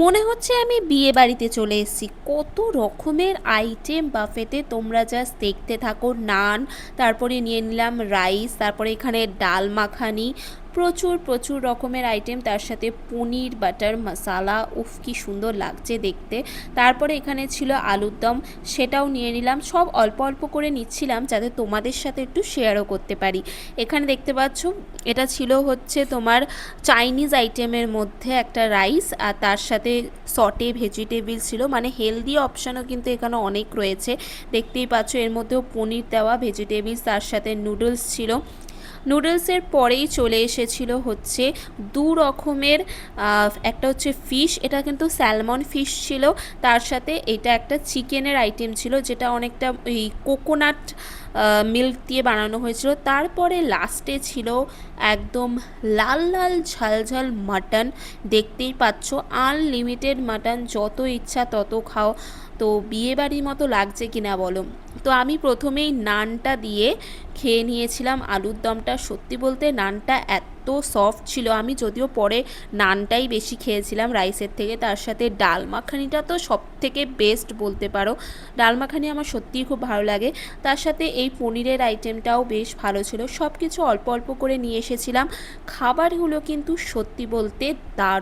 মনে হচ্ছে আমি বিয়ে বাড়িতে চলে এসেছি। কত রকমের আইটেম বাফেতে, তোমরা জাস্ট দেখতে থাকো। নান, তারপরে নিয়ে নিলাম রাইস, তারপরে এখানে ডাল মাখানি, প্রচুর প্রচুর রকমের আইটেম, তার সাথে পনির বাটার মশালা, উফ কি সুন্দর লাগছে দেখতে। তারপরে এখানে ছিল আলুর দম, সেটাও নিয়ে নিলাম। সব অল্প অল্প করে নিচ্ছিলাম যাতে তোমাদের সাথে একটু শেয়ারও করতে পারি। এখানে দেখতে পাচ্ছ এটা ছিল হচ্ছে তোমার চাইনিজ আইটেমের মধ্যে একটা রাইস, আর তার সাথে সটে ভেজিটেবলস ছিল, মানে হেলদি অপশানও কিন্তু এখানে অনেক রয়েছে। দেখতেই পাচ্ছ এর মধ্যেও পনির দেওয়া ভেজিটেবলস, তার সাথে নুডলস ছিল। নুডলসের পরেই চলে এসেছিল হচ্ছে দু রকমের, একটা হচ্ছে ফিশ, এটা কিন্তু স্যালমন ফিশ ছিল। তার সাথে এটা একটা চিকেনের আইটেম ছিল, যেটা অনেকটা এই কোকোনাট মিল্ক দিয়ে বানানো হয়েছিল। তারপরে লাস্টে ছিল একদম লাল লাল ঝালঝাল মাটন। দেখতেই পাচ্ছ আনলিমিটেড মাটন, যত ইচ্ছা তত খাও। তো বিয়েবাড়ির মতো লাগছে কিনা বলো। তো আমি প্রথমেই নানটা দিয়ে খেয়ে নিয়েছিলাম আলুর দমটা। সত্যি বলতে নানটা এত সফট ছিল, আমি যদিও পরে নানটাই বেশি খেয়েছিলাম রাইসের থেকে। তার সাথে ডাল মাখানিটা তো সব থেকে বেস্ট বলতে পারো। ডাল মাখানি আমার সত্যিই খুব ভালো লাগে। তার সাথে এই পনিরের আইটেমটাও বেশ ভালো ছিল। সব কিছু অল্প অল্প করে নিয়ে এসেছিলাম। খাবারগুলো কিন্তু সত্যি বলতে দারুণ।